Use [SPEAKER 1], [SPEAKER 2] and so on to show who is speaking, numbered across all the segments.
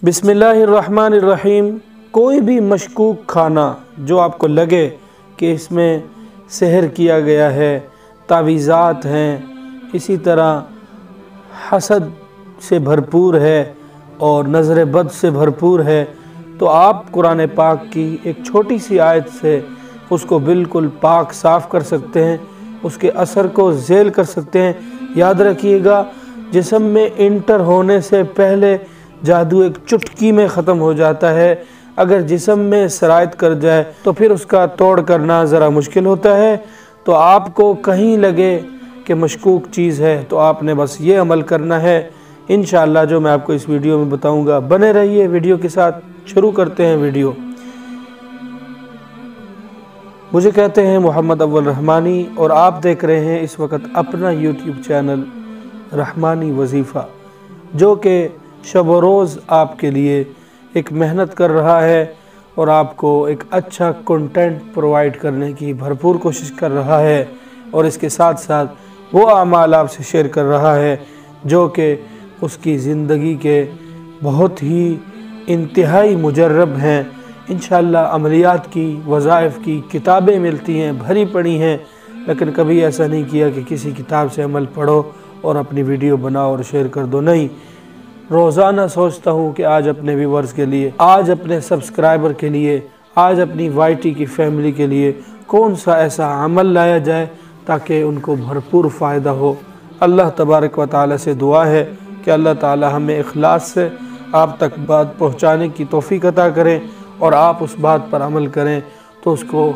[SPEAKER 1] बिस्मिल्लाहिर्रहमानिर्रहीम। कोई भी मशकूक खाना जो आपको लगे कि इसमें सहर किया गया है, तावीज़ात हैं, इसी तरह हसद से भरपूर है और नज़र बद से भरपूर है, तो आप कुरान पाक की एक छोटी सी आयत से उसको बिल्कुल पाक साफ़ कर सकते हैं, उसके असर को झेल कर सकते हैं। याद रखिएगा, जिस्म में इंटर होने से पहले जादू एक चुटकी में ख़त्म हो जाता है। अगर जिस्म में सरायत कर जाए तो फिर उसका तोड़ करना ज़रा मुश्किल होता है। तो आपको कहीं लगे कि मशकूक चीज़ है तो आपने बस ये अमल करना है। इंशाअल्लाह जो मैं आपको इस वीडियो में बताऊंगा, बने रहिए वीडियो के साथ। शुरू करते हैं वीडियो। मुझे कहते हैं मोहम्मद अव्वल रहमानी और आप देख रहे हैं इस वक्त अपना यूट्यूब चैनल रहमानी वजीफ़ा, जो कि शब व रोज़ आपके लिए एक मेहनत कर रहा है और आपको एक अच्छा कंटेंट प्रोवाइड करने की भरपूर कोशिश कर रहा है, और इसके साथ साथ वो अमाल आपसे शेयर कर रहा है जो कि उसकी ज़िंदगी के बहुत ही इंतहाई मुजर्रब हैं। इंशाअल्लाह अमलियात की, वज़ाइफ़ की किताबें मिलती हैं, भरी पड़ी हैं, लेकिन कभी ऐसा नहीं किया कि किसी किताब से अमल पढ़ो और अपनी वीडियो बनाओ और शेयर कर दो। नहीं, रोज़ाना सोचता हूँ कि आज अपने व्यूवर्स के लिए, आज अपने सब्सक्राइबर के लिए, आज अपनी वाईटी की फैमिली के लिए कौन सा ऐसा अमल लाया जाए ताकि उनको भरपूर फ़ायदा हो। अल्लाह तबारक व तआला से दुआ है कि अल्लाह ताला हमें इखलास से आप तक बात पहुँचाने की तौफीक अता करें और आप उस बात पर अमल करें तो उसको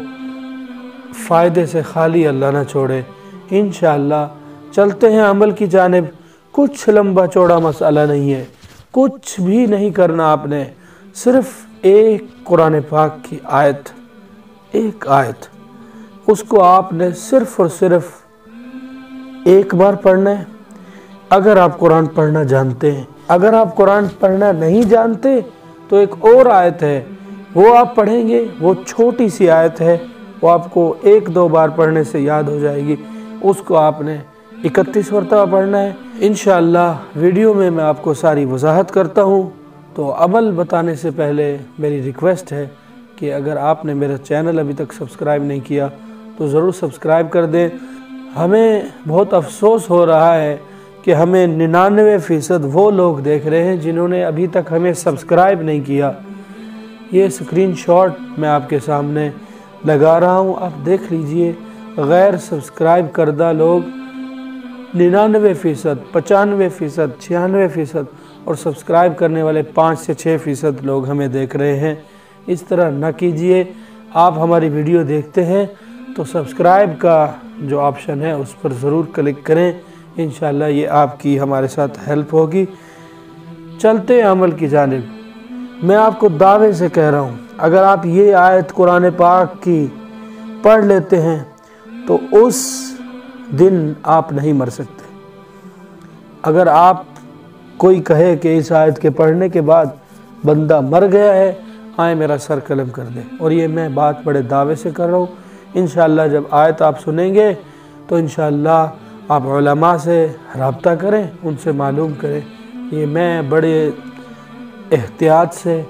[SPEAKER 1] फ़ायदे से खाली अल्लाह ना छोड़े। इंशाअल्लाह चलते हैं अमल की जानिब। कुछ लंबा चौड़ा मसला नहीं है, कुछ भी नहीं करना आपने, सिर्फ़ एक कुरान पाक की आयत, एक आयत, उसको आपने सिर्फ़ और सिर्फ़ एक बार पढ़ना है। अगर आप कुरान पढ़ना जानते हैं, अगर आप कुरान पढ़ना नहीं जानते तो एक और आयत है, वो आप पढ़ेंगे। वो छोटी सी आयत है, वो आपको एक दो बार पढ़ने से याद हो जाएगी। उसको आपने 31 मरतबा पढ़ना है। इंशाअल्लाह वीडियो में मैं आपको सारी वजाहत करता हूँ। तो अमल बताने से पहले मेरी रिक्वेस्ट है कि अगर आपने मेरा चैनल अभी तक सब्सक्राइब नहीं किया तो ज़रूर सब्सक्राइब कर दें। हमें बहुत अफसोस हो रहा है कि हमें 99% वो लोग देख रहे हैं जिन्होंने अभी तक हमें सब्सक्राइब नहीं किया। ये स्क्रीनशॉट मैं आपके सामने लगा रहा हूँ, आप देख लीजिए। गैर सब्सक्राइब करदा लोग 99%, 95%, 96% और सब्सक्राइब करने वाले 5 से 6% लोग हमें देख रहे हैं। इस तरह न कीजिए। आप हमारी वीडियो देखते हैं तो सब्सक्राइब का जो ऑप्शन है उस पर ज़रूर क्लिक करें। इंशाअल्लाह ये आपकी हमारे साथ हेल्प होगी। चलते हैं अमल की जानिब। मैं आपको दावे से कह रहा हूँ, अगर आप ये आयत कुरान पाक की पढ़ लेते हैं तो उस दिन आप नहीं मर सकते। अगर आप कोई कहे कि इस आयत के पढ़ने के बाद बंदा मर गया है, आए मेरा सर कलम कर दे, और ये मैं बात बड़े दावे से कर रहा हूँ। इंशाअल्लाह जब आयत आप सुनेंगे तो इंशाअल्लाह आप उलमा से रब्ता करें, उनसे मालूम करें। ये मैं बड़े एहतियात से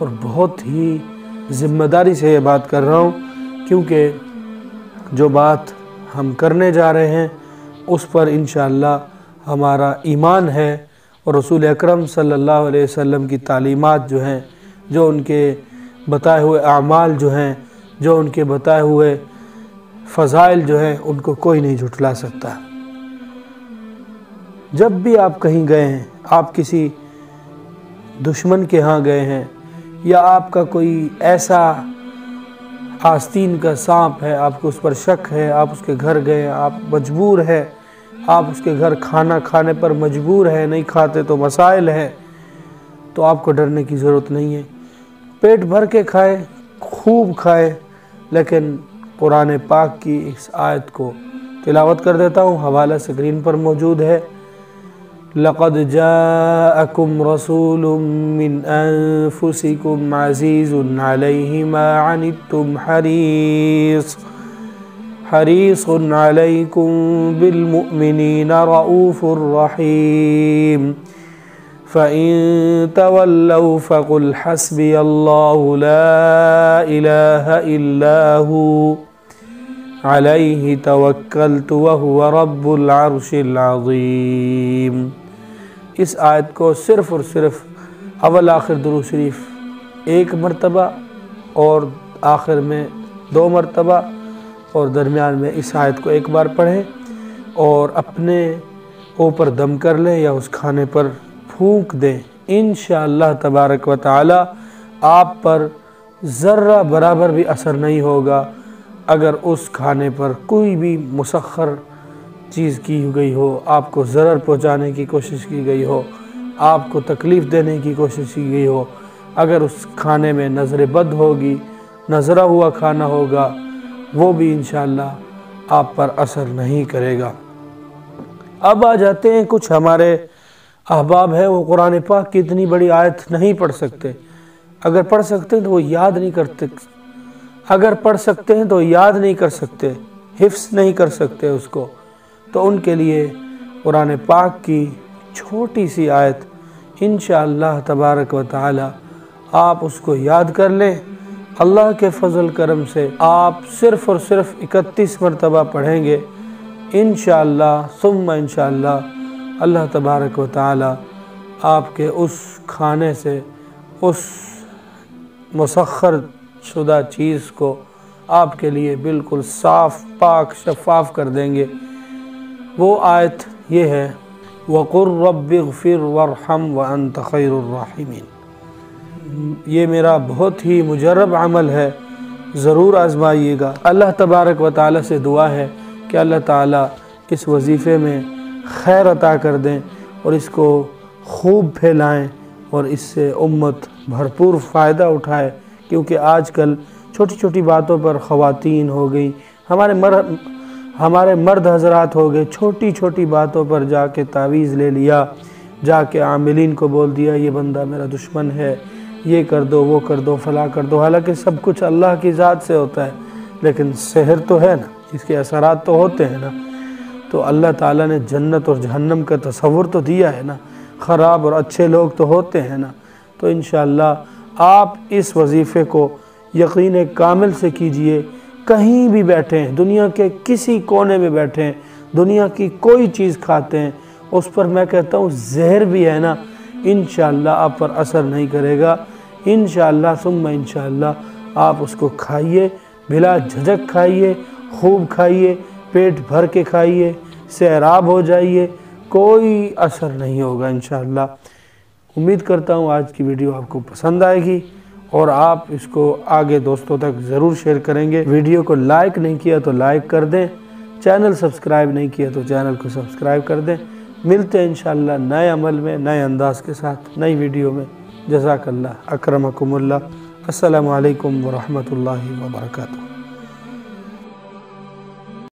[SPEAKER 1] और बहुत ही ज़िम्मेदारी से ये बात कर रहा हूँ, क्योंकि जो बात हम करने जा रहे हैं उस पर इंशाअल्लाह हमारा ईमान है और रसूल अकरम सल्लल्लाहु अलैहि वसल्लम की तालीमात जो हैं, जो उनके बताए हुए अमाल जो हैं, जो उनके बताए हुए फ़ज़ाइल जो हैं, उनको कोई नहीं झुठला सकता। जब भी आप कहीं गए हैं, आप किसी दुश्मन के यहाँ गए हैं या आपका कोई ऐसा आस्तीन का सांप है, आपको उस पर शक है, आप उसके घर गए, आप मजबूर है, आप उसके घर खाना खाने पर मजबूर है, नहीं खाते तो मसाइल है, तो आपको डरने की ज़रूरत नहीं है। पेट भर के खाए, खूब खाए, लेकिन कुरान पाक की इस आयत को तिलावत कर देता हूँ। हवाला स्क्रीन पर मौजूद है। लक़द जाअकुम रसूलुम मिन अनफुसिकुम अज़ीज़ुन अलैहि मा अनित्तुम हरीसुन अलैकुम बिल मुमिनीना रऊफ़ुर रहीम فَإِن تَوَلَّوْا فَقُلْ حَسْبِيَ اللَّهُ لَا إِلَٰهَ إِلَّا هُوَ عَلَيْهِ تَوَكَّلْتُ وَهُوَ رَبُّ الْعَرْشِ الْعَظِيمِ۔ اس آیت کو صرف اور صرف اول آخر درود شریف ایک مرتبہ اور آخر میں 2 مرتبہ اور درمیان میں اس آیت کو ایک بار پڑھیں اور اپنے اوپر دم کر لیں یا اس کھانے پر پھونک دیں۔ انشاءاللہ تبارک و تعالی آپ پر ذرہ برابر بھی اثر نہیں ہوگا اگر اس کھانے پر کوئی بھی مسخر چیز کی گئی ہو، آپ کو ضرر پہنچانے کی کوشش کی گئی ہو، آپ کو تکلیف دینے کی کوشش کی گئی ہو، اگر اس کھانے میں نظر بد ہوگی، نظرہ ہوا کھانا ہوگا، وہ بھی انشاءاللہ آپ پر اثر نہیں کرے گا۔ اب آ جاتے ہیں کچھ ہمارے احباب ہیں، وہ قرآن پاک کی اتنی بڑی آیت نہیں پڑھ سکتے، اگر پڑھ سکتے ہیں تو وہ یاد نہیں کرتے، اگر پڑھ سکتے ہیں تو یاد نہیں کر سکتے، حفظ نہیں کر سکتے اس کو، تو ان کے لیے قرآن پاک کی چھوٹی سی آیت انشاءاللہ تبارک و تعالی آپ اس کو یاد کر لیں۔ اللہ کے فضل کرم سے آپ صرف اور صرف 31 مرتبہ پڑھیں گے انشاءاللہ ثم انشاءاللہ اللہ تبارک و تعالی آپ کے اس کھانے سے، اس مسخر شدہ چیز کو آپ کے لیے بالکل صاف پاک شفاف کر دیں گے۔ وہ آیت یہ ہے وَقُلْ رَبِّ اغْفِرْ وَارْحَمْ وَأَنْتَ خَيْرُ الرَّاحِمِينَ۔ یہ میرا بہت ہی مجرب عمل ہے، ضرور آزمائیے گا۔ اللہ تبارک و تعالی سے دعا ہے کہ اللہ تعالی اس وظیفے میں خیر عطا کر دیں اور اس کو خوب پھیلائیں اور اس سے امت بھرپور فائدہ اٹھائے، کیونکہ آج کل چھوٹی چھوٹی باتوں پر خواتین ہو گئی، ہمارے مرد حضرات ہو گئے، چھوٹی چھوٹی باتوں پر جا کے تعویذ لے لیا، جا کے عاملین کو بول دیا یہ بندہ میرا دشمن ہے، یہ کر دو وہ کر دو فلاں کر دو، حالانکہ سب کچھ اللہ کی ذات سے ہوتا ہے، لیکن سحر تو ہے نا، اس کے اثرات تو ہوتے ہیں نا۔ تو اللہ تعالیٰ نے جنت اور جہنم کا تصور تو دیا ہے نا، خراب اور اچھے لوگ تو ہوتے ہیں نا۔ تو انشاءاللہ آپ اس وظیفے کو یقین کامل سے کیجئے، کہیں بھی بیٹھے ہیں، دنیا کے کسی کونے میں بیٹھے ہیں، دنیا کی کوئی چیز کھاتے ہیں، اس پر میں کہتا ہوں زہر بھی ہے نا، انشاءاللہ آپ پر اثر نہیں کرے گا۔ انشاءاللہ ثم انشاءاللہ آپ اس کو کھائیے، بلا جھجک کھائیے، خوب کھائیے، پیٹ بھر کے کھائیے، سیراب ہو جائیے، کوئی اثر نہیں ہوگا انشاءاللہ۔ امید کرتا ہوں آج کی ویڈیو آپ کو پسند آئے گی اور آپ اس کو آگے دوستوں تک ضرور شیئر کریں گے۔ ویڈیو کو لائک نہیں کیا تو لائک کر دیں، چینل سبسکرائب نہیں کیا تو چینل کو سبسکرائب کر دیں۔ ملتے ہیں انشاءاللہ نئے عمل میں، نئے انداز کے ساتھ، نئی ویڈیو میں۔ جزاک اللہ، اکرمکم اللہ، السلام علیکم ورحمۃ اللہ وبرکاتہ۔